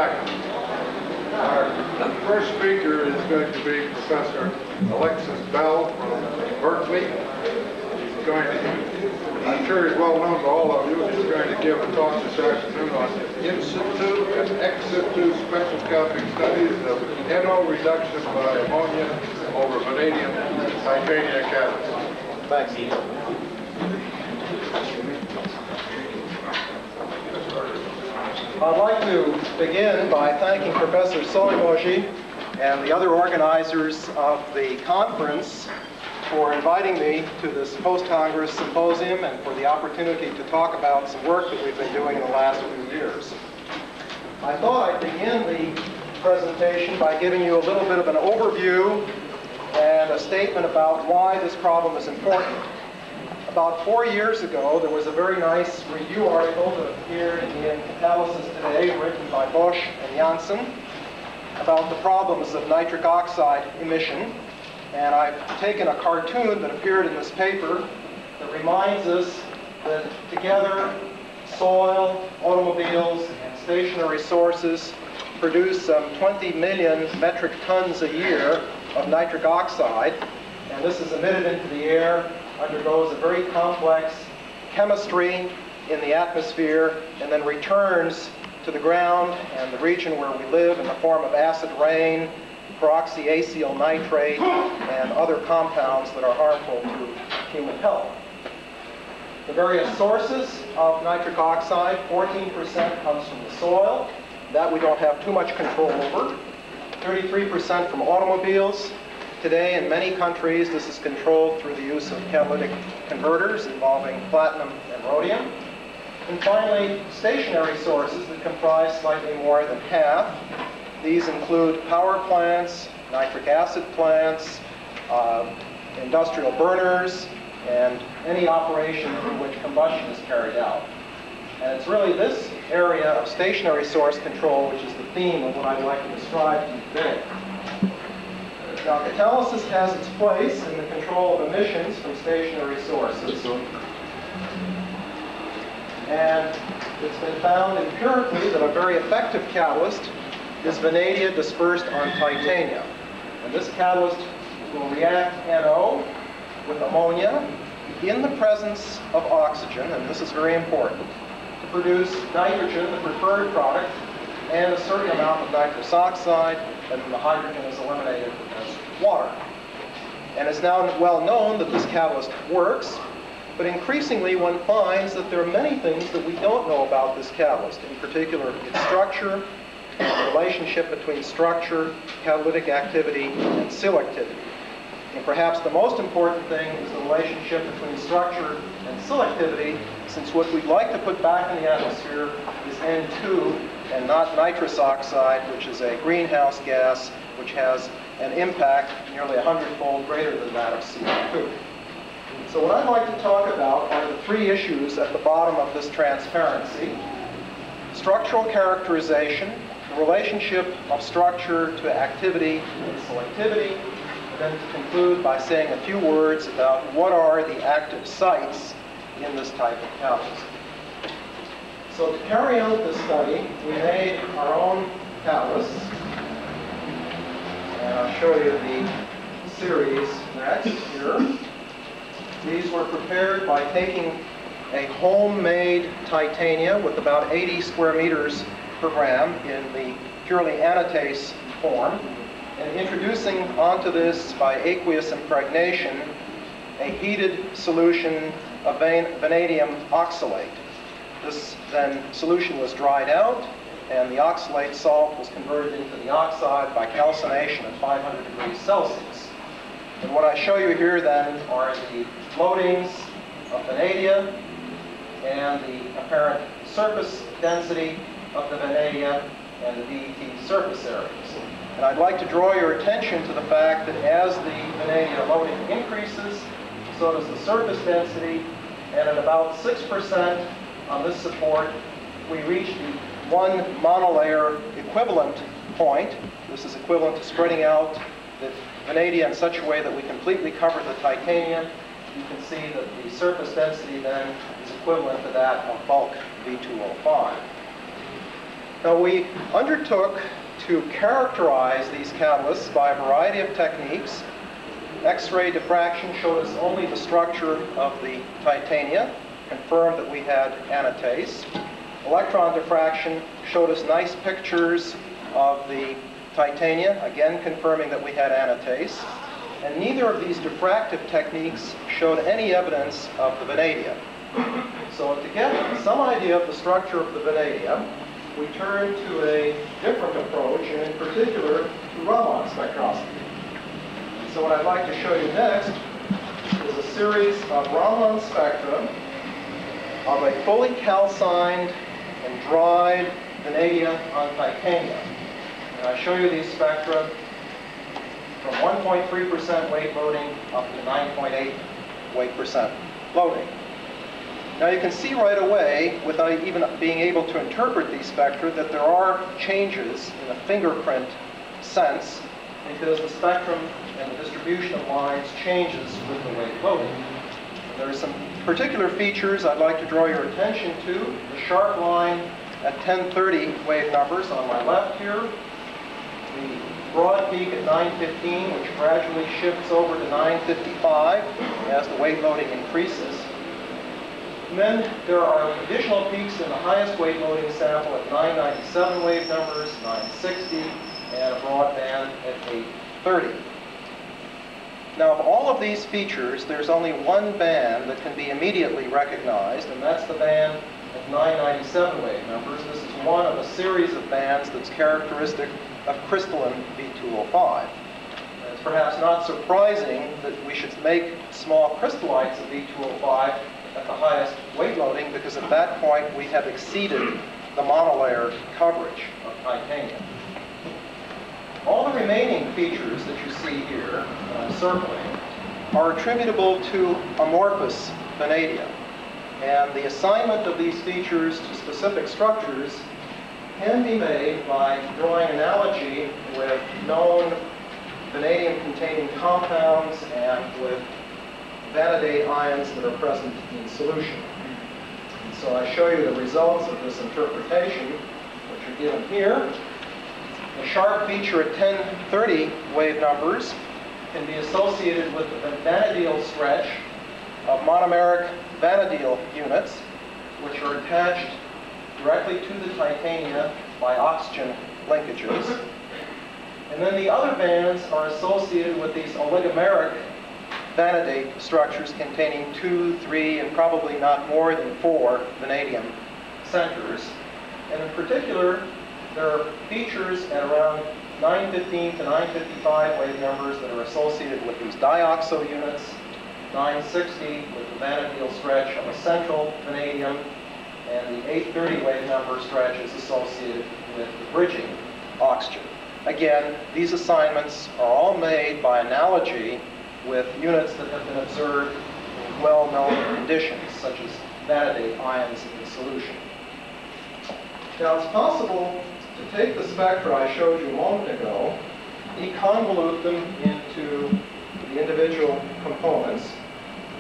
second. Our first speaker is going to be Professor Alexis Bell from Berkeley. He's going to, I'm sure he's well known to all of you, he's going to give a talk this afternoon on in situ and ex situ spectroscopic studies of NO reduction by ammonia over vanadium-titania catalyst. Thanks. I'd like to begin by thanking Professor Solimogyi and the other organizers of the conference for inviting me to this post-Congress symposium and for the opportunity to talk about some work that we've been doing in the last few years. I thought I'd begin the presentation by giving you a little bit of an overview and a statement about why this problem is important. About 4 years ago, there was a very nice review article that appeared in Catalysis Today, written by Bosch and Janssen, about the problems of nitric oxide emission. And I've taken a cartoon that appeared in this paper that reminds us that together, soil, automobiles, and stationary sources produce some 20 million metric tons a year of nitric oxide. And this is emitted into the air, undergoes a very complex chemistry in the atmosphere, and then returns to the ground and the region where we live in the form of acid rain, peroxyacetyl nitrate, and other compounds that are harmful to human health. The various sources of nitric oxide, 14% comes from the soil. That we don't have too much control over. 33% from automobiles. Today, in many countries, this is controlled through the use of catalytic converters involving platinum and rhodium. And finally, stationary sources that comprise slightly more than half. These include power plants, nitric acid plants, industrial burners, and any operation through which combustion is carried out. And it's really this area of stationary source control which is the theme of what I'd like to describe to you today. Now, catalysis has its place in the control of emissions from stationary sources. And it's been found empirically that a very effective catalyst is vanadium dispersed on titania. And this catalyst will react NO with ammonia in the presence of oxygen, and this is very important, to produce nitrogen, the preferred product, and a certain amount of nitrous oxide, and then the hydrogen is eliminated as water. And it's now well known that this catalyst works, but increasingly one finds that there are many things that we don't know about this catalyst, in particular its structure, the relationship between structure, catalytic activity, and selectivity. And perhaps the most important thing is the relationship between structure and selectivity, since what we'd like to put back in the atmosphere is N2 and not nitrous oxide, which is a greenhouse gas which has an impact nearly 100-fold greater than that of CO2. So what I'd like to talk about are the three issues at the bottom of this transparency: structural characterization, the relationship of structure to activity and selectivity, and then to conclude by saying a few words about what are the active sites in this type of catalyst. So to carry out this study, we made our own catalysts. And I'll show you the series next here. These were prepared by taking a homemade titania with about 80 square meters per gram in the purely anatase form, and introducing onto this by aqueous impregnation a heated solution of vanadium oxalate. This then solution was dried out, and the oxalate salt was converted into the oxide by calcination at 500 degrees Celsius. And what I show you here then are the loadings of vanadium and the apparent surface density of the vanadium and the DET surface areas. And I'd like to draw your attention to the fact that as the vanadium loading increases, so does the surface density, and at about 6% on this support, we reach the one monolayer equivalent point. This is equivalent to spreading out the vanadium in such a way that we completely cover the titanium. You can see that the surface density then is equivalent to that of bulk V2O5. Now, we undertook to characterize these catalysts by a variety of techniques. X-ray diffraction showed us only the structure of the titania, confirmed that we had anatase. Electron diffraction showed us nice pictures of the titania, again confirming that we had anatase. And neither of these diffractive techniques showed any evidence of the vanadium. So to get some idea of the structure of the vanadium, we turned to a different approach, and in particular, to Raman spectroscopy. So what I'd like to show you next is a series of Raman spectra of a fully calcined and dried vanadium on titania. And I show you these spectra from 1.3% weight loading up to 9.8 weight percent loading. Now you can see right away, without even being able to interpret these spectra, that there are changes in the fingerprint sense, because the spectrum and the distribution of lines changes with the weight loading. There are some particular features I'd like to draw your attention to. The sharp line at 1030 wave numbers on my left here, the broad peak at 915, which gradually shifts over to 955 as the weight loading increases. And then there are additional peaks in the highest weight loading sample at 997 wave numbers, 960, and a broad band at 830. Now, of all of these features, there's only one band that can be immediately recognized, and that's the band at 997 wave numbers. This is one of a series of bands that's characteristic of crystalline V2O5. And it's perhaps not surprising that we should make small crystallites of V2O5 at the highest weight loading, because at that point we have exceeded the monolayer coverage of titanium. All the remaining features that you see here, that I'm circling, are attributable to amorphous vanadium. And the assignment of these features to specific structures can be made by drawing analogy with known vanadium-containing compounds and with vanadate ions that are present in solution. And so I show you the results of this interpretation, which are given here. The sharp feature at 1030 wave numbers can be associated with the vanadial stretch of monomeric vanadial units, which are attached directly to the titania by oxygen linkages. And then the other bands are associated with these oligomeric vanadate structures containing 2, 3, and probably not more than 4 vanadium centers. And in particular, there are features at around 915 to 955 wave numbers that are associated with these dioxo units, 960 with the vanadial stretch of a central vanadium, and the 830 wave number stretch is associated with the bridging oxygen. Again, these assignments are all made by analogy with units that have been observed in well-known conditions, such as vanadate ions in solution. Now, it's possible to take the spectra I showed you a moment ago, deconvolute them into the individual components,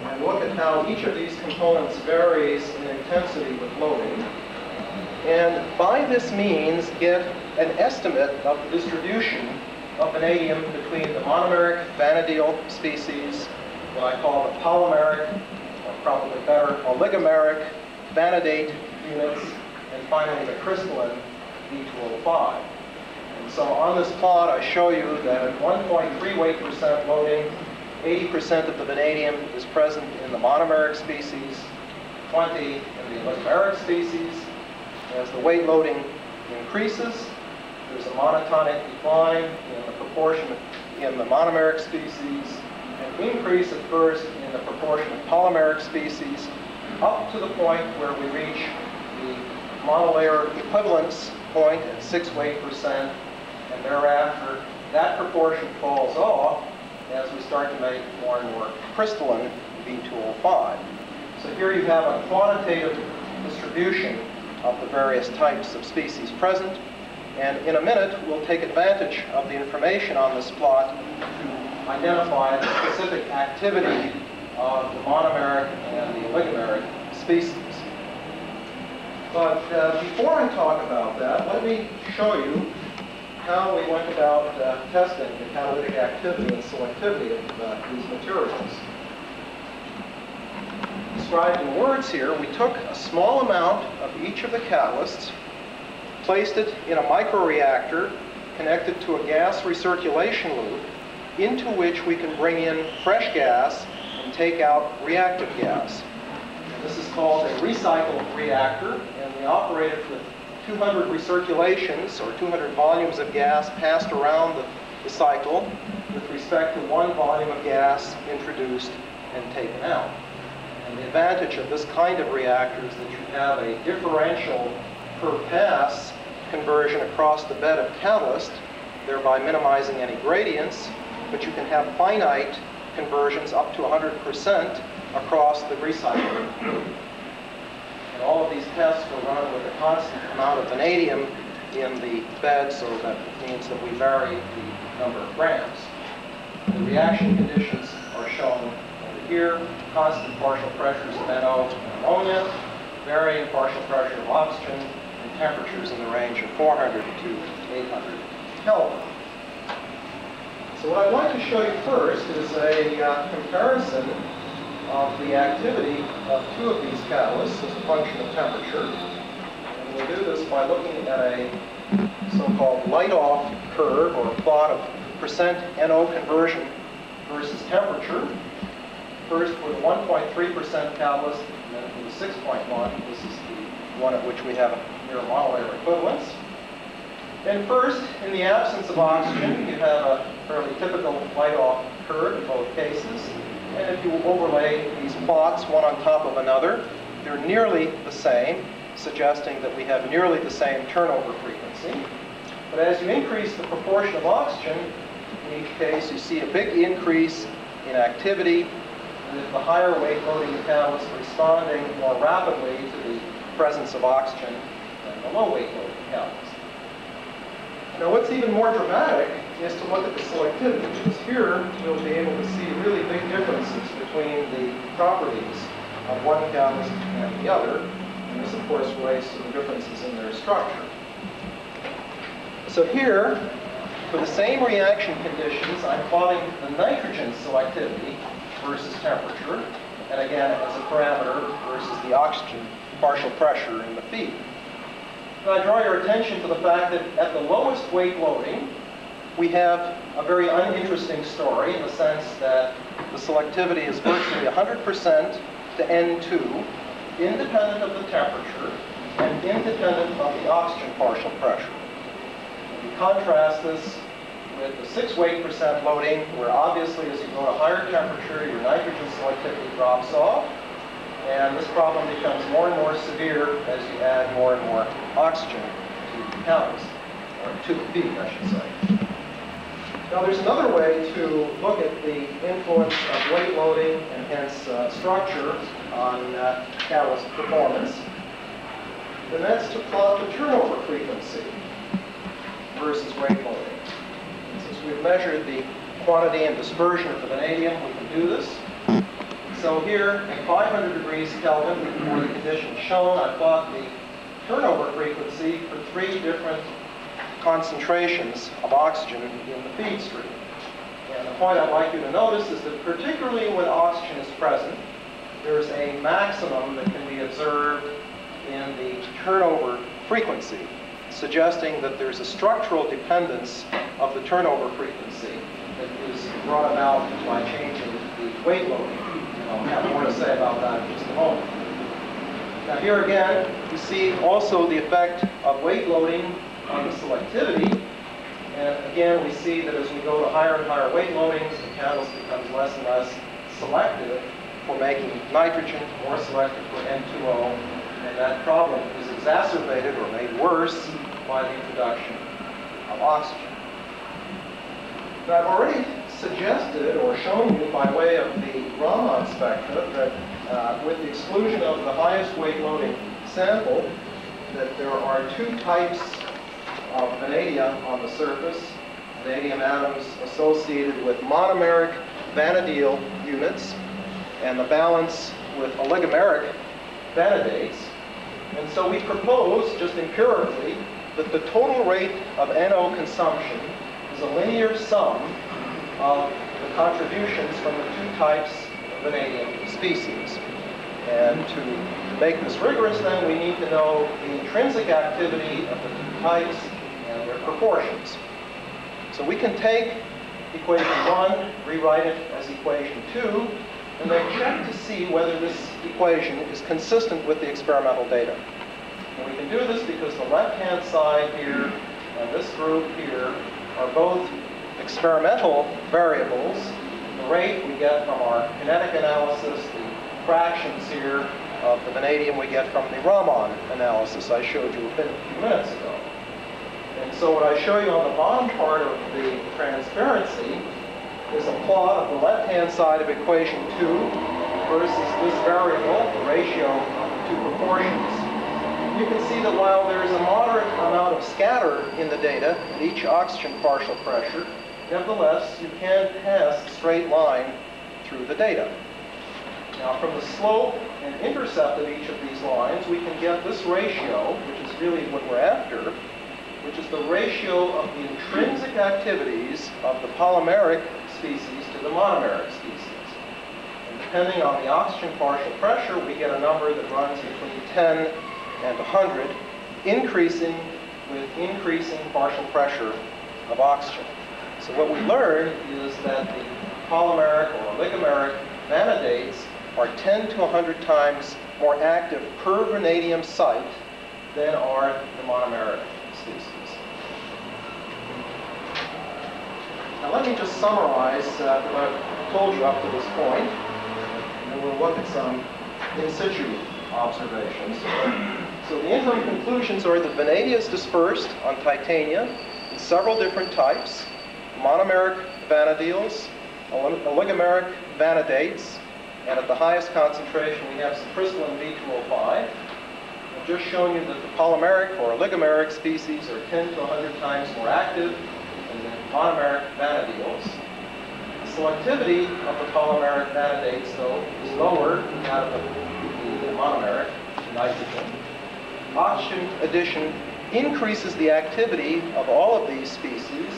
and look at how each of these components varies in intensity with loading, and by this means get an estimate of the distribution of vanadium between the monomeric vanadial species, what I call the polymeric, or probably better, oligomeric vanadate units, and finally the crystalline V2O5. And so on this plot I show you that at 1.3 weight percent loading, 80% of the vanadium is present in the monomeric species, 20 in the oligomeric species. As the weight loading increases, there's a monotonic decline in the proportion in the monomeric species, an increase at first in the proportion of polymeric species, up to the point where we reach the monolayer equivalence point at 6 weight percent, and thereafter that proportion falls off as we start to make more and more crystalline V2O5. So here you have a quantitative distribution of the various types of species present. And in a minute, we'll take advantage of the information on this plot to identify the specific activity of the monomeric and the oligomeric species. But before I talk about that, let me show you how we went about testing the catalytic activity and selectivity of these materials. Described in words here, we took a small amount of each of the catalysts, placed it in a microreactor connected to a gas recirculation loop, into which we can bring in fresh gas and take out reactive gas. This is called a recycle reactor, and we operated with 200 recirculations, or 200 volumes of gas passed around the cycle with respect to one volume of gas introduced and taken out. And the advantage of this kind of reactor is that you have a differential per pass conversion across the bed of catalyst, thereby minimizing any gradients, but you can have finite conversions up to 100% across the recycling loop. And all of these tests were run with a constant amount of vanadium in the bed, so that means that we vary the number of grams. The reaction conditions are shown over here. Constant partial pressures of NO and ammonia, varying partial pressure of oxygen, and temperatures in the range of 400 to 800 Kelvin. So what I'd like to show you first is a comparison of the activity of two of these catalysts as a function of temperature. And we'll do this by looking at a so-called light-off curve, or plot of percent NO conversion versus temperature. First for the 1.3% catalyst, and then for the 6.1. This is the one at which we have a near monolayer equivalence. And first, in the absence of oxygen, you have a fairly typical light-off curve in both cases. And if you overlay these plots one on top of another, they're nearly the same, suggesting that we have nearly the same turnover frequency. But as you increase the proportion of oxygen, in each case you see a big increase in activity, with the higher weight loading catalyst responding more rapidly to the presence of oxygen than the low weight loading catalyst. Now what's even more dramatic is to look at the selectivity, because here you'll be able to see really big differences between the properties of one catalyst and the other, and this of course relates to the differences in their structure. So here, for the same reaction conditions, I'm plotting the nitrogen selectivity versus temperature, and again as a parameter versus the oxygen partial pressure in the feed. Now I draw your attention to the fact that at the lowest weight loading, we have a very uninteresting story in the sense that the selectivity is virtually 100% to N2, independent of the temperature and independent of the oxygen partial pressure. We contrast this with the 6 weight percent loading, where obviously as you go to higher temperature, your nitrogen selectivity drops off, and this problem becomes more and more severe as you add more and more oxygen to the catalyst, or to the feed, I should say. Now there's another way to look at the influence of weight loading and hence structure on catalyst performance, and that's to plot the turnover frequency versus weight loading. Since we've measured the quantity and dispersion of the vanadium, we can do this. So here, at 500 degrees Kelvin, for the conditions shown, I plot the turnover frequency for 3 different concentrations of oxygen in the feed stream. And the point I'd like you to notice is that particularly when oxygen is present, there's a maximum that can be observed in the turnover frequency, suggesting that there's a structural dependence of the turnover frequency that is brought about by changing the weight loading. I'll have more to say about that in just a moment. Now here again, you see also the effect of weight loading on the selectivity. And again, we see that as we go to higher and higher weight loadings, the catalyst becomes less and less selective for making nitrogen, more selective for N2O, and that problem is exacerbated or made worse by the introduction of oxygen. Now, I've already suggested or shown you by way of the Raman spectra that with the exclusion of the highest weight loading sample, that there are 2 types of vanadium on the surface, vanadium atoms associated with monomeric vanadial units, and the balance with oligomeric vanadates. And so we propose, just empirically, that the total rate of NO consumption is a linear sum of the contributions from the two types of vanadium species. And to make this rigorous, then, we need to know the intrinsic activity of the two types and their proportions. So we can take equation 1, rewrite it as equation 2, and then check to see whether this equation is consistent with the experimental data. And we can do this because the left-hand side here and this group here are both experimental variables. The rate we get from our kinetic analysis, the fractions here of the vanadium we get from the Raman analysis I showed you a few minutes ago. And so what I show you on the bottom part of the transparency is a plot of the left-hand side of equation 2 versus this variable, the ratio of the two proportions. You can see that while there's a moderate amount of scatter in the data at each oxygen partial pressure, nevertheless, you can't pass a straight line through the data. Now, from the slope and intercept of each of these lines, we can get this ratio, which is really what we're after, which is the ratio of the intrinsic activities of the polymeric species to the monomeric species. And depending on the oxygen partial pressure, we get a number that runs between 10 and 100, increasing with increasing partial pressure of oxygen. So what we learn is that the polymeric or oligomeric vanadates are 10 to 100 times more active per vanadium site than are the monomeric species. Now let me just summarize what I've told you up to this point, and then we'll look at some in situ observations. So the interim conclusions are that vanadium is dispersed on titania in several different types: monomeric vanadiols, oligomeric vanadates, and at the highest concentration we have some crystalline V2O5. I've just shown you that the polymeric or oligomeric species are 10 to 100 times more active than the monomeric vanadiols. The selectivity of the polymeric vanadates, though, is lower than that of the monomeric nitrogen. Oxygen addition increases the activity of all of these species,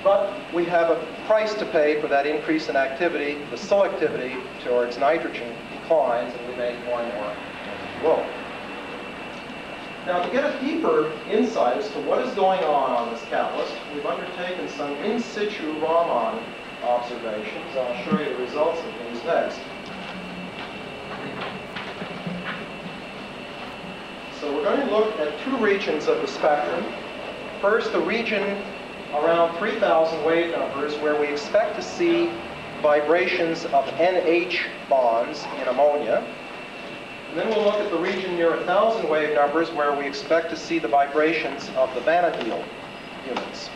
but we have a price to pay for that increase in activity. The selectivity towards nitrogen declines, and we make more and more low. Now, to get a deeper insight as to what is going on this catalyst, we've undertaken some in situ Raman observations. I'll show you the results of these next. So we're going to look at two regions of the spectrum. First, the region around 3,000 wave numbers where we expect to see vibrations of NH bonds in ammonia. And then we'll look at the region near 1,000 wave numbers where we expect to see the vibrations of the vanadium units.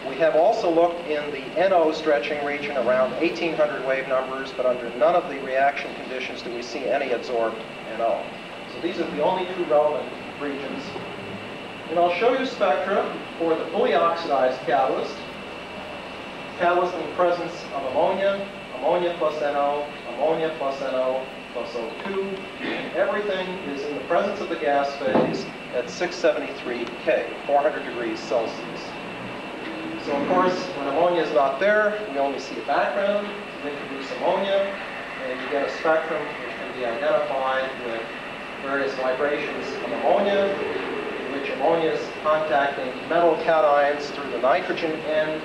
We have also looked in the NO stretching region around 1,800 wave numbers, but under none of the reaction conditions do we see any absorbed NO. So these are the only two relevant regions. And I'll show you spectra for the fully oxidized catalyst. Catalyst in the presence of ammonia, ammonia plus NO, ammonia plus NO, plus O2, and everything is in the presence of the gas phase at 673 K, 400 degrees Celsius. So of course, when ammonia is not there, we only see a background. You introduce ammonia, and you get a spectrum which can be identified with various vibrations of ammonia, in which ammonia is contacting metal cations through the nitrogen end,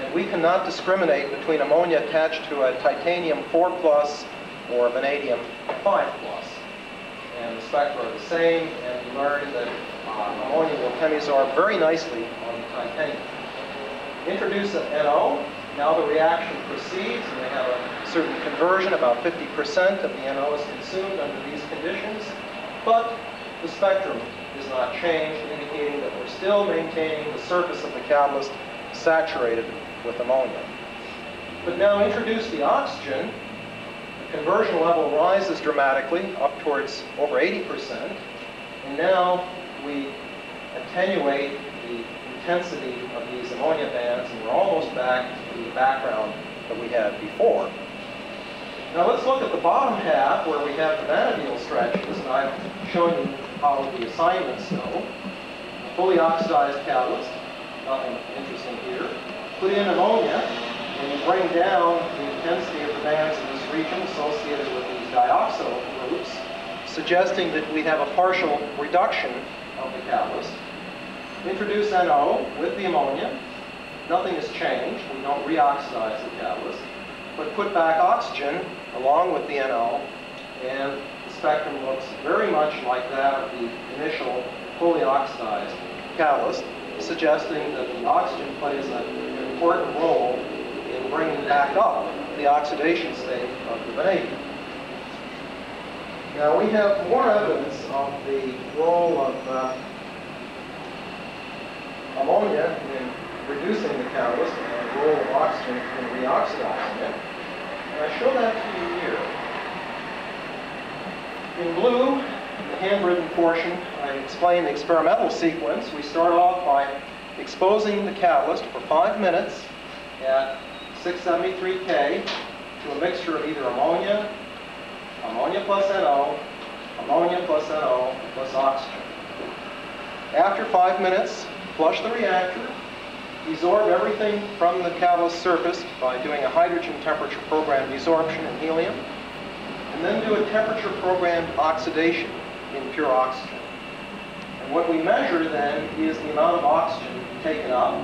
and we cannot discriminate between ammonia attached to a titanium 4+ or vanadium 5+. And the spectra are the same, and we learned that ammonia will chemisorb very nicely on the titanium. Introduce an NO, now the reaction proceeds, and we have a certain conversion, about 50% of the NO is consumed under these conditions, but the spectrum is not changed, indicating that we're still maintaining the surface of the catalyst saturated with ammonia. But now introduce the oxygen, the conversion level rises dramatically, up towards over 80%, and now we attenuate the intensity of these ammonia bands, and we're almost back to the background that we had before. Now let's look at the bottom half where we have the vanadial stretches, and I've shown you how the assignments go. A fully oxidized catalyst, nothing interesting here. Put in ammonia, and you bring down the intensity of the bands in this region associated with these dioxyl groups, suggesting that we have a partial reduction of the catalyst. Introduce NO with the ammonia. Nothing has changed. We don't reoxidize the catalyst. But put back oxygen along with the NO, and the spectrum looks very much like that of the initial fully oxidized catalyst, suggesting that the oxygen plays an important role in bringing back up the oxidation state of the vanadium. Now we have more evidence of the role of ammonia in reducing the catalyst and the role of oxygen in reoxidizing it. And I show that to you here. In blue, in the handwritten portion, I explain the experimental sequence. We start off by exposing the catalyst for 5 minutes at 673 K to a mixture of either ammonia, ammonia plus NO, ammonia plus NO, plus oxygen. After 5 minutes, flush the reactor, desorb everything from the catalyst surface by doing a hydrogen temperature programmed desorption in helium, and then do a temperature programmed oxidation in pure oxygen. And what we measure then is the amount of oxygen taken up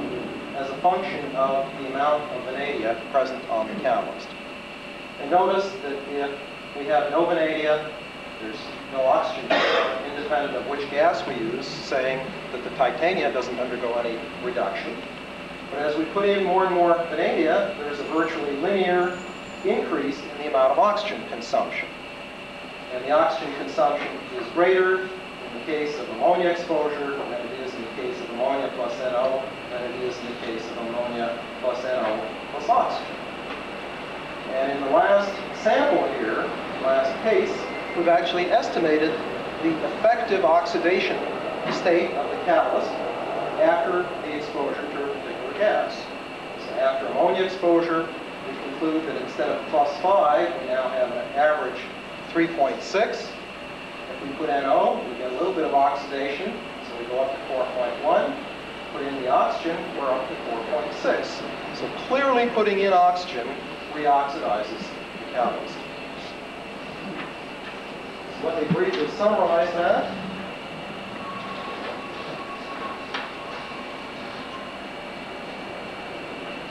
as a function of the amount of vanadia present on the catalyst. And notice that if we have no vanadia, there's no oxygen independent of which gas we use, saying that the titania doesn't undergo any reduction. But as we put in more and more vanadia, there's a virtually linear increase in the amount of oxygen consumption. And the oxygen consumption is greater in the case of ammonia exposure than it is in the case of ammonia plus NO, than it is in the case of ammonia plus NO plus oxygen. And in the last sample here, the last case, we've actually estimated the effective oxidation state of the catalyst after the exposure to a particular gas. So after ammonia exposure, we conclude that instead of +5, we now have an average 3.6. If we put NO, we get a little bit of oxidation, so we go up to 4.1. Put in the oxygen, we're up to 4.6. So clearly putting in oxygen reoxidizes the catalyst. So let me briefly summarize that.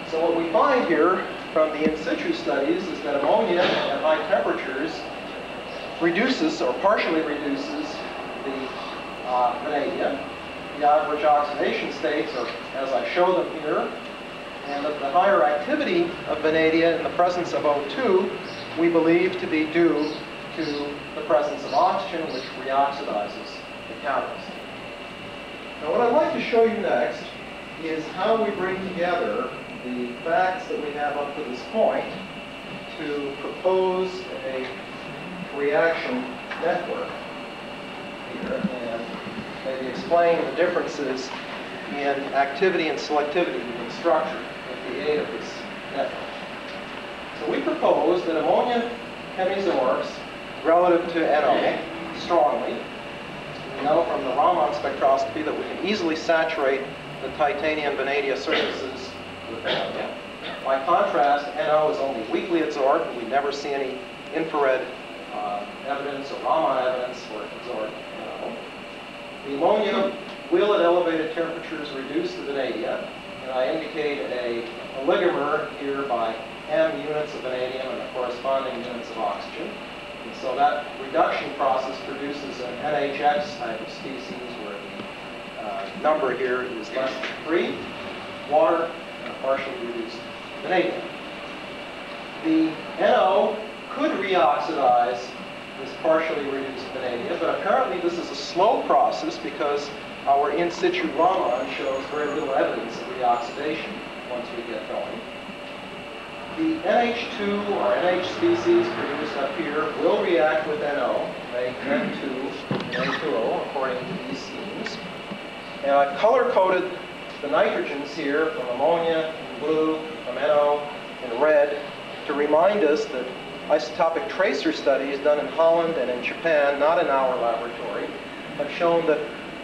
So what we find here from the in situ studies is that ammonia at high temperatures reduces or partially reduces the vanadium. The average oxidation states are as I show them here, and that the higher activity of vanadium in the presence of O2 we believe to be due to the presence of oxygen, which reoxidizes the catalyst. Now what I'd like to show you next is how we bring together the facts that we have up to this point to propose a reaction network here, and maybe explain the differences in activity and selectivity in structure with the aid of this network. So we propose that ammonia chemisorbs relative to NO strongly. We know from the Raman spectroscopy that we can easily saturate the titanium vanadium surfaces with ammonia. By contrast, NO is only weakly adsorbed, and we never see any infrared evidence or Raman evidence for adsorbed NO. The ammonia will at elevated temperatures reduce the vanadium, and I indicate a oligomer here by m units of vanadium and the corresponding units of oxygen. And so that reduction process produces an NHX type of species where the number here is less than 3, water, and a partially reduced vanadium. The NO could reoxidize this partially reduced vanadium, but apparently this is a slow process because our in situ Raman shows very little evidence of reoxidation once we get going. The NH2 or NH species produced up here will react with NO, make N2 and N2O according to these schemes. And I've color-coded the nitrogens here from ammonia in blue, from NO in red, to remind us that isotopic tracer studies done in Holland and in Japan, not in our laboratory, have shown that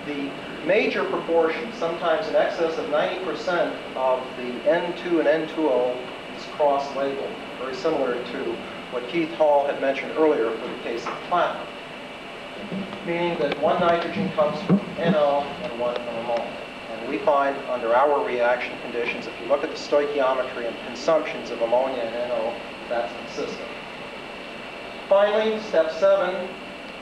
the major proportion, sometimes in excess of 90% of the N2 and N2O is cross-labeled, very similar to what Keith Hall had mentioned earlier for the case of platinum, meaning that one nitrogen comes from NO and one from ammonia. And we find under our reaction conditions, if you look at the stoichiometry and consumptions of ammonia and NO, that's consistent. Finally, step 7,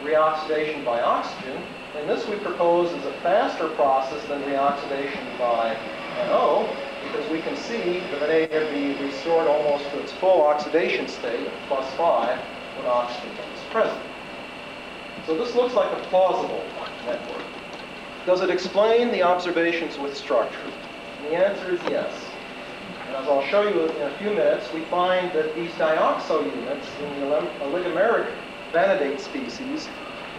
reoxidation by oxygen. And this we propose is a faster process than reoxidation by NO, because we can see the vanadium be restored almost to its full oxidation state of +5 when oxygen is present. So this looks like a plausible network. Does it explain the observations with structure? And the answer is yes. And as I'll show you in a few minutes, we find that these dioxo units in the oligomeric vanadate species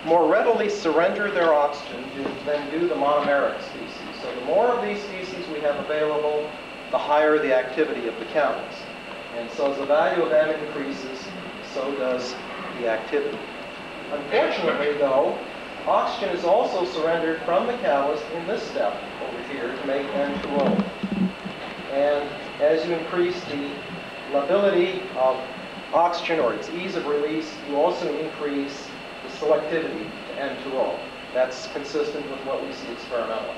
more readily surrender their oxygen than do the monomeric species. So the more of these species we have available, the higher the activity of the catalyst. And so as the value of M increases, so does the activity. Unfortunately, though, oxygen is also surrendered from the catalyst in this step over here to make N2O. And as you increase the lability of oxygen or its ease of release, you also increase the selectivity to N2O. That's consistent with what we see experimentally.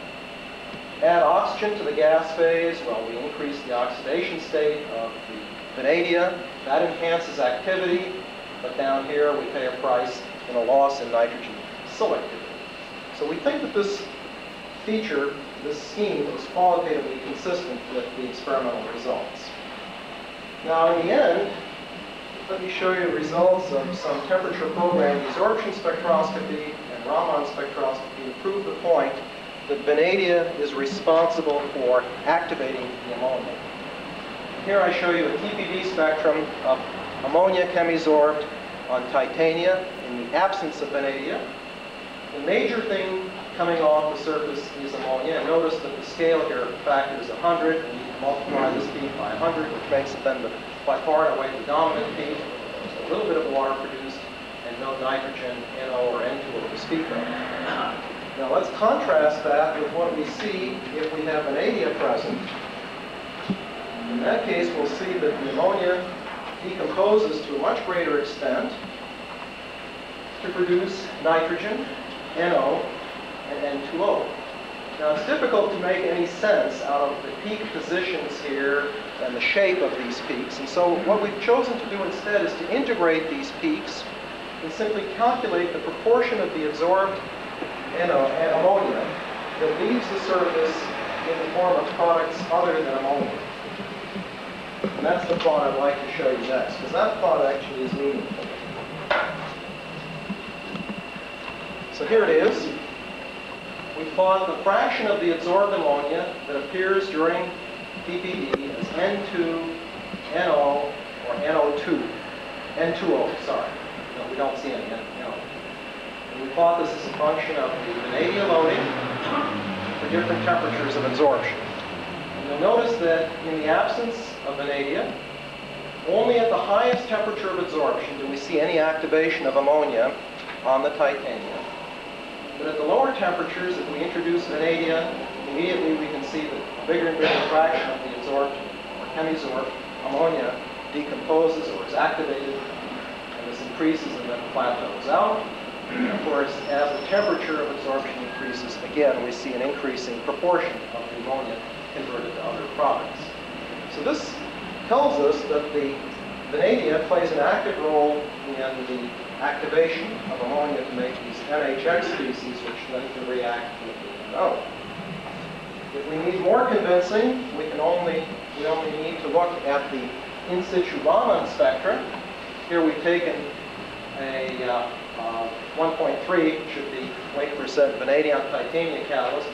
Add oxygen to the gas phase, well, we increase the oxidation state of the vanadia. That enhances activity, but down here we pay a price in a loss in nitrogen selectivity. So we think that this feature, this scheme, is qualitatively consistent with the experimental results. Now, in the end, let me show you results of some temperature-programmed desorption spectroscopy and Raman spectroscopy to prove the point that vanadia is responsible for activating the ammonia. Here I show you a TPV spectrum of ammonia chemisorbed on titania in the absence of vanadia. The major thing coming off the surface is ammonia. And notice that the scale here factor is 100, and you can multiply this peak by 100, which makes it then by far and away the dominant peak. There's a little bit of water produced and no nitrogen, NO or N2O to speak of. Now let's contrast that with what we see if we have vanadium present. In that case, we'll see that the ammonia decomposes to a much greater extent to produce nitrogen, NO, and N2O. Now it's difficult to make any sense out of the peak positions here and the shape of these peaks, and so what we've chosen to do instead is to integrate these peaks and simply calculate the proportion of the absorbed NO and ammonia that leaves the surface in the form of products other than ammonia. And that's the plot I'd like to show you next, because that plot actually is meaningful. So here it is. We plot the fraction of the absorbed ammonia that appears during PPD as N2, NO, or NO2. N2O, sorry. No, we don't see any NO. And we plot this as a function of the vanadium loading for different temperatures of absorption. And you'll notice that in the absence of vanadium, only at the highest temperature of absorption do we see any activation of ammonia on the titanium. But at the lower temperatures, if we introduce vanadium, immediately we can see that a bigger and bigger fraction of the absorbed or chemisorbed ammonia decomposes or is activated, and this increases and then plateaus out. And of course, as the temperature of absorption increases, again, we see an increasing proportion of the ammonia converted to other products. So this tells us that the vanadium plays an active role in the activation of ammonia to make these NH3 species, which then can react with the NO. If we need more convincing, we only need to look at the in situ Raman spectra. Here we've taken a 1.3, should be weight percent vanadium titanium catalyst,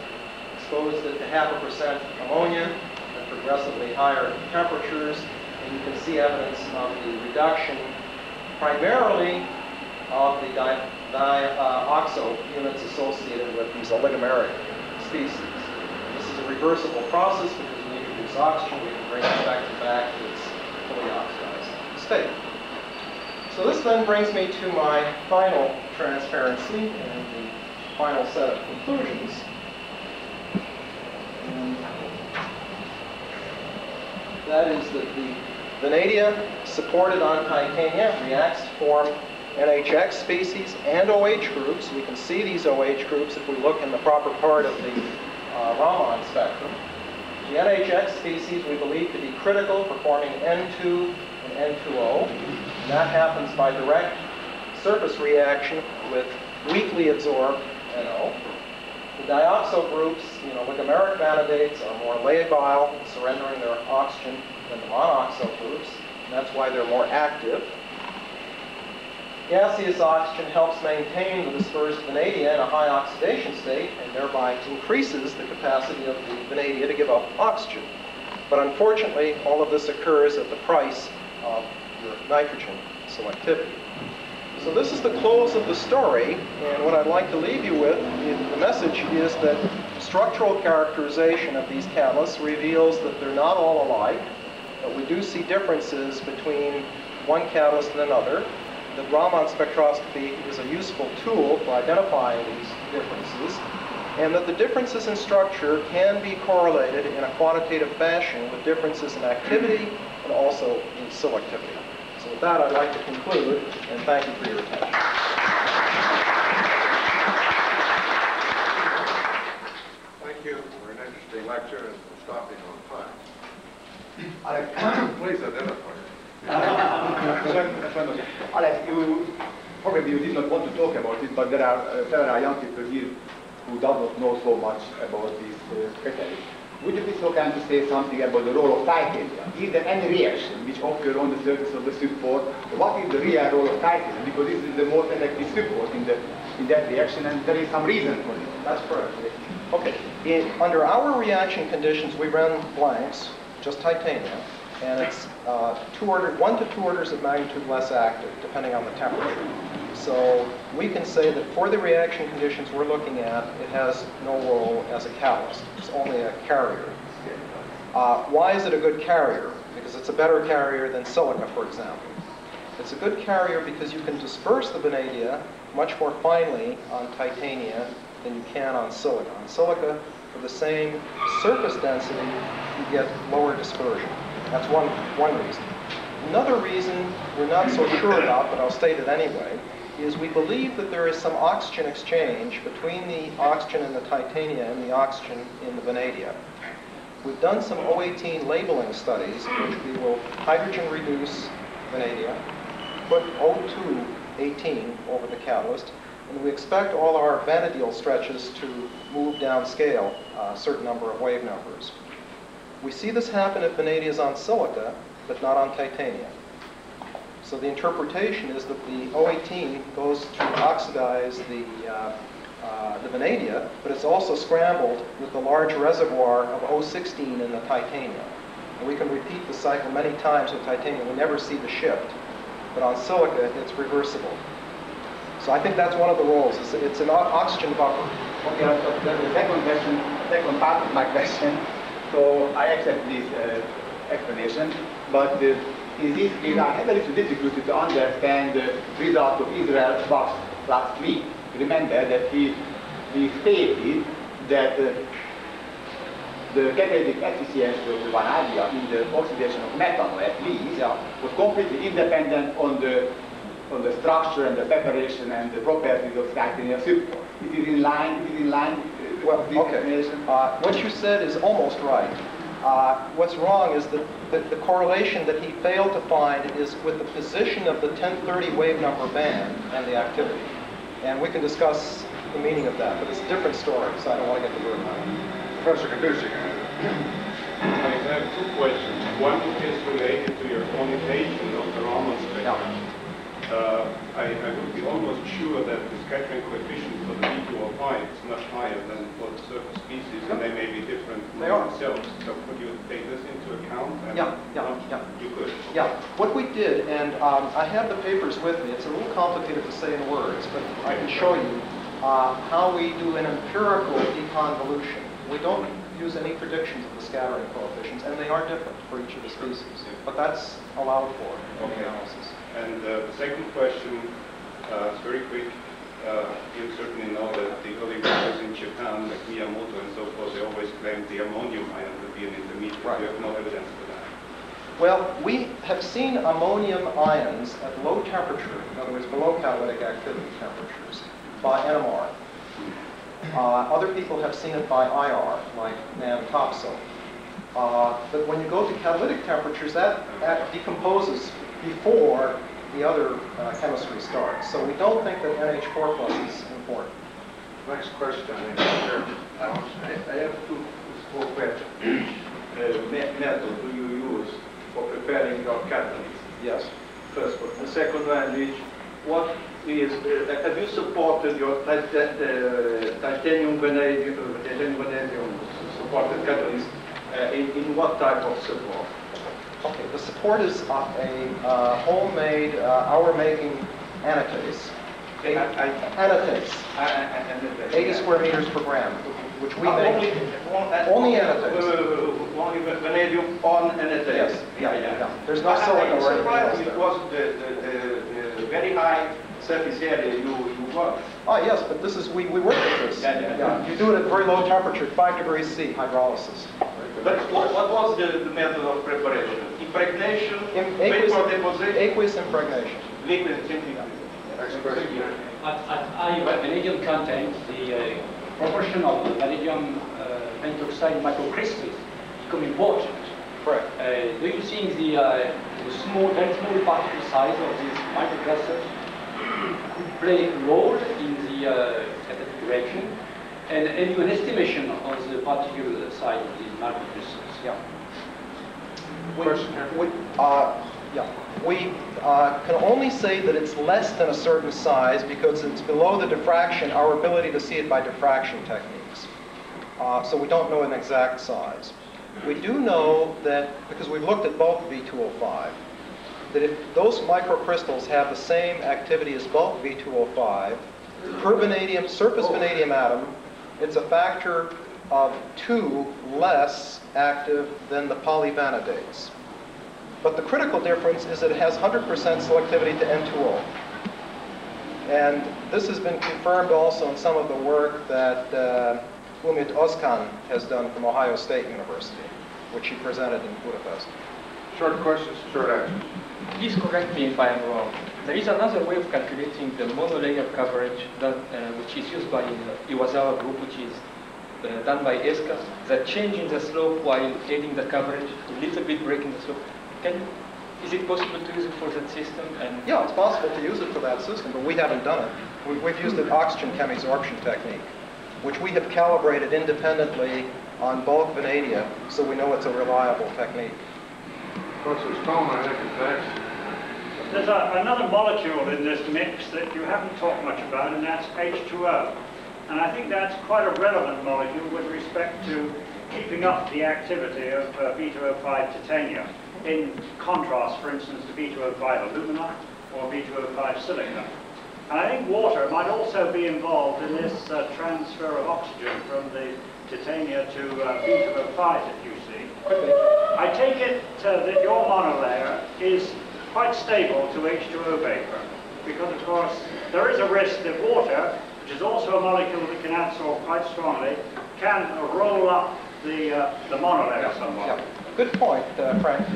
exposed it to 0.5% ammonia at progressively higher temperatures, and you can see evidence of the reduction primarily of the dioxo units associated with these oligomeric species. This is a reversible process because when we introduce oxygen, we can bring the spectrum back to its fully oxidized state. So this then brings me to my final transparency and the final set of conclusions. And that is that the vanadia supported on titania reacts to form NHX species and OH groups. We can see these OH groups if we look in the proper part of the Raman spectrum. The NHX species we believe to be critical for forming N2 and N2O. And that happens by direct surface reaction with weakly absorbed NO. The dioxo groups, like Americ vanadates, are more labile, surrendering their oxygen than the monoxo groups. And that's why they're more active. Gaseous oxygen helps maintain the dispersed vanadia in a high oxidation state and thereby increases the capacity of the vanadia to give up oxygen. But unfortunately, all of this occurs at the price of your nitrogen selectivity. So this is the close of the story, and what I'd like to leave you with, the message is that structural characterization of these catalysts reveals that they're not all alike, but we do see differences between one catalyst and another. The Raman spectroscopy is a useful tool for identifying these differences, and that the differences in structure can be correlated in a quantitative fashion with differences in activity and also in selectivity. So with that, I'd like to conclude, and thank you for your attention. Thank you for an interesting lecture and for stopping on time. Please identify Alex, probably you did not want to talk about it, but there are several young people here who do not know so much about these catalysts. Would you be so kind to say something about the role of titanium? Is there any reaction which occurs on the surface of the support? What is the real role of titanium? Because this is the most effective support in that reaction, and there is some reason for it. That's correct. Okay. Under our reaction conditions, we run blanks, just titanium, and it's 1 to 2 orders of magnitude less active, depending on the temperature. So we can say that for the reaction conditions we're looking at, it has no role as a catalyst. It's only a carrier. Why is it a good carrier? Because it's a better carrier than silica, for example. It's a good carrier because you can disperse the vanadia much more finely on titania than you can on silica. On silica, for the same surface density, you get lower dispersion. That's one reason. Another reason we're not so sure about, but I'll state it anyway, is we believe that there is some oxygen exchange between the oxygen in the titania and the oxygen in the vanadia. We've done some O18 labeling studies in which we will hydrogen reduce vanadia, put O2 18 over the catalyst, and we expect all our vanadial stretches to move downscale a certain number of wave numbers. We see this happen if vanadia is on silica, but not on titania. So the interpretation is that the O18 goes to oxidize the vanadia, but it's also scrambled with the large reservoir of O16 in the titania. And we can repeat the cycle many times with titanium. We never see the shift. But on silica, it's reversible. So I think that's one of the roles. It's an oxygen buffer. Okay, the second part of my question. So I accept this explanation, but in this case I have a little difficulty to understand the result of Israel's box last week. Remember that he stated that the catalytic efficiency of the vanadia in the oxidation of methanol, at least, was completely independent on the structure and the preparation and the properties of titanium support. It is in line Well, okay. What you said is almost right. What's wrong is that the correlation that he failed to find is with the position of the 1030 wave number band and the activity. And we can discuss the meaning of that, but it's a different story, so I don't want to get the word on it. Professor Caducci. I have two questions. One is related to your quantitation of the Raman spectrum. I would be almost sure that the scattering coefficient for the V2O5 is much higher than for the surface species, and they may be different from themselves. So could you take this into account? Yeah. You could? Yeah. What we did, and I have the papers with me. It's a little complicated to say in words, but I can show you how we do an empirical deconvolution. We don't use any predictions of the scattering coefficients, and they are different for each of the species. But that's allowed for in the analysis. And the second question is very quick. You certainly know that the early guys in Japan, like Miyamoto and so forth, they always claimed the ammonium ion would be an intermediate. Right. You have no evidence for that. Well, we have seen ammonium ions at low temperature, in other words, below catalytic activity temperatures, by NMR. Other people have seen it by IR, like NAM topsoil. But when you go to catalytic temperatures, that decomposes before the other chemistry starts. So we don't think that NH4 plus is important. Next question. I have two small questions. Method do you use for preparing your catalyst? Yes. First one. The second one is, what is, have you supported your titanium vanadium supported catalyst in what type of support? Okay, the support is a homemade, our-making anatase. Anatase. 80 square meters per gram, which we make. Only anatase. Only vanadium on anatase. Yes. Yeah. There's no silicon or anything else there. It was the very high surface area you work. Ah, yes, but this is, we work with this. Yeah. You do it at very low temperature, 5 degrees C, hydrolysis. But what was the method of preparation? Impregnation, vapor deposition? Aqueous impregnation. Liquid simply. Next question. At high vanadium content, the proportion of the vanadium pentoxide microcrystals become important. Correct. Do you think the very small particle size of these microcrystals could play a role in the catalytic reaction? And an estimation of the particle size of these microcrystals? Yeah. Question here. We can only say that it's less than a certain size because it's below the diffraction, our ability to see it by diffraction techniques. So we don't know an exact size. We do know that, because we've looked at bulk V2O5, that if those microcrystals have the same activity as bulk V2O5, per vanadium, surface vanadium atom, it's a factor of 2 less active than the polyvanadates. But the critical difference is that it has 100% selectivity to N2O. And this has been confirmed also in some of the work that Umit Özkan has done from Ohio State University, which he presented in Budapest. Short questions, short answers. Please correct me if I am wrong. There is another way of calculating the monolayer coverage that, which is used by Iwasawa group, which is done by ESCA, that changing the slope while aiding the coverage, a little bit breaking the slope. Is it possible to use it for that system? And Yeah, it's possible to use it for that system, but we haven't done it. We've used an oxygen chemisorption technique, which we have calibrated independently on bulk vanadium, so we know it's a reliable technique. Professor Stone, I think is next. There's another molecule in this mix that you haven't talked much about, and that's H2O. And I think that's quite a relevant molecule with respect to keeping up the activity of V2O5 titania, in contrast, for instance, to V2O5 alumina or V2O5 silica. And I think water might also be involved in this transfer of oxygen from the titania to V2O5 that you see. I take it that your monolayer is quite stable to H2O vapor, because of course there is a risk that water, which is also a molecule that can absorb quite strongly, can roll up the monolayer somewhat. Yeah. Good point, Frank.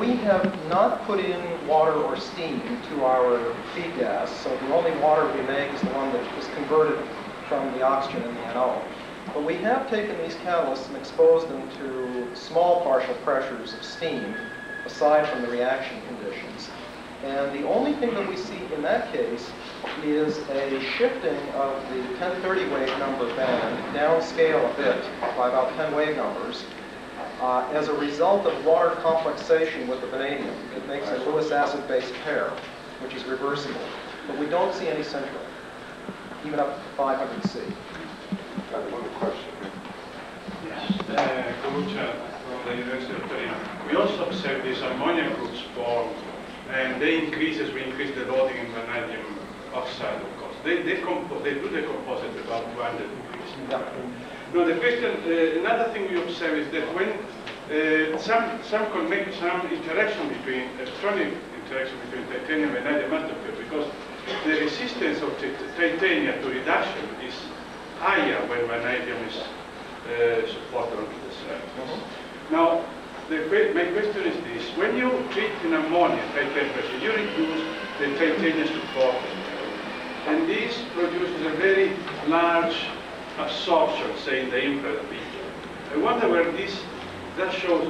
We have not put in water or steam to our feed gas, so the only water we make is the one that is converted from the oxygen in the NO. But we have taken these catalysts and exposed them to small partial pressures of steam, aside from the reaction conditions. And the only thing that we see in that case is a shifting of the 1030 wave number band downscale a bit by about 10 wave numbers as a result of water complexation with the vanadium. It makes a Lewis acid-base pair, which is reversible. But we don't see any syndrome, even up to 500 C. Got one question. Yes, Kalucha from the University of Turin. We also observed these ammonia groups form, and they increase as we increase the loading in vanadium oxide, of course. They do decompose at about 200 degrees. Now the question, another thing we observe is that when some can make some interaction between, electronic interaction between titanium and vanadium must occur, because the resistance of titanium to reduction is higher when vanadium is supported onto the surface. Now, my question is this: when you treat in ammonia at high temperature, you reduce the titanium support, and this produces a very large absorption, say in the infrared region. I wonder where that shows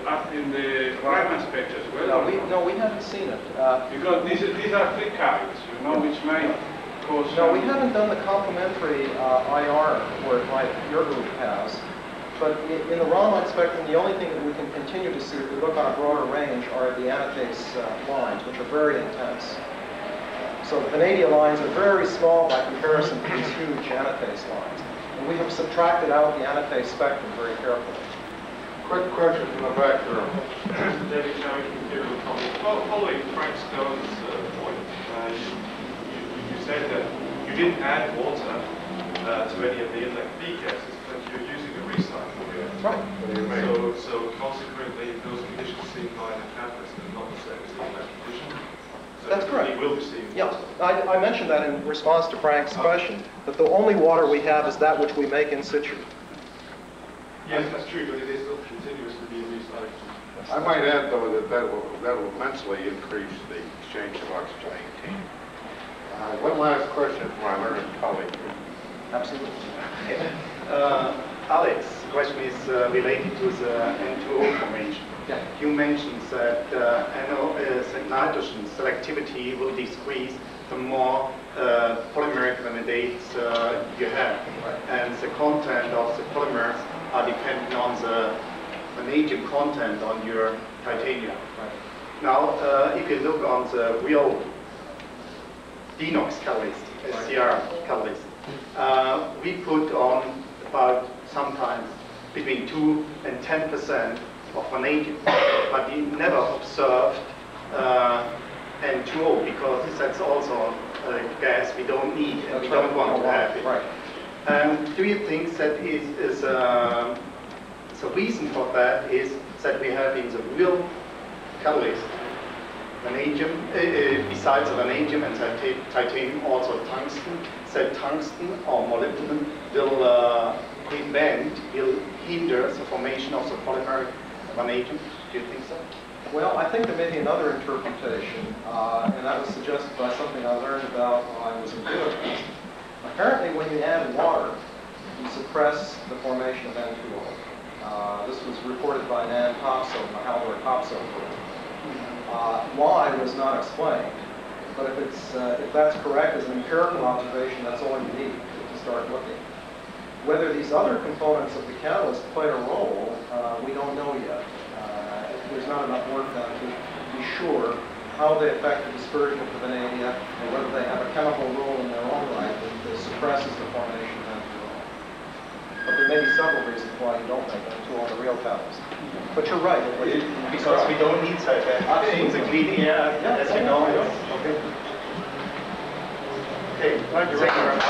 up in the Raman spectra as well. No, we haven't seen it. Because these are free cards, you know, which might cause... No, we haven't done the complementary IR work like your group has. But in the Raman spectrum, the only thing that we can continue to see if we look on a broader range are the anatase lines, which are very intense. So the vanadium lines are very small by comparison to these huge anatase lines. And we have subtracted out the anatase spectrum very carefully. Quick question from the back room. David Sherry from Imperial College. Following Frank Stone's point, you said that you didn't add water to any of the inlet feed gases, but you're using a recycle here. Right. So consequently, those conditions seen by the catalyst are not the same as the inlet condition. So That's correct. You will receive Yeah, water. I mentioned that in response to Frank's question, that the only water we have is that which we make in situ. Yes, that's true, but it is not continuously being recycled. I might add, though, that will immensely increase the exchange of oxygen 18. One last question from my learned colleague. Absolutely. Alex, the question is related to the N2O formation. Yeah. You mentioned that nitrogen selectivity will decrease the more polymeric vanadates you have. Right. And the content of the polymers are dependent on the vanadium content on your titanium. Right. Now, if you look on the real DeNOx catalyst, SCR catalyst, we put on about sometimes between 2 and 10% of vanadium, but we never observed N2O because that's also a gas we don't need and we don't want to have it. Right. Do you think that is the reason for that is that we have in the real catalyst vanadium, besides the vanadium and titanium, also tungsten, that tungsten or molybdenum will hinder the formation of the polymeric vanadium? Do you think so? Well, I think there may be another interpretation, and that was suggested by something I learned about while I was in Budapest. Apparently, when you add water, you suppress the formation of N2O. This was reported by Nan Topso, Mahaldor Topso group. Why was not explained, but if that's correct as an empirical observation, that's all you need to start looking. Whether these other components of the catalyst play a role, we don't know yet. There's not enough work done to be sure how they affect the dispersion of the vanadium and whether they have a chemical role in their own right that suppresses the formation of N2O. But there may be several reasons why you don't make N2O on the real catalyst. But you're right. Because we don't need such in the clean air, as you know. Okay. Okay, thank you very much.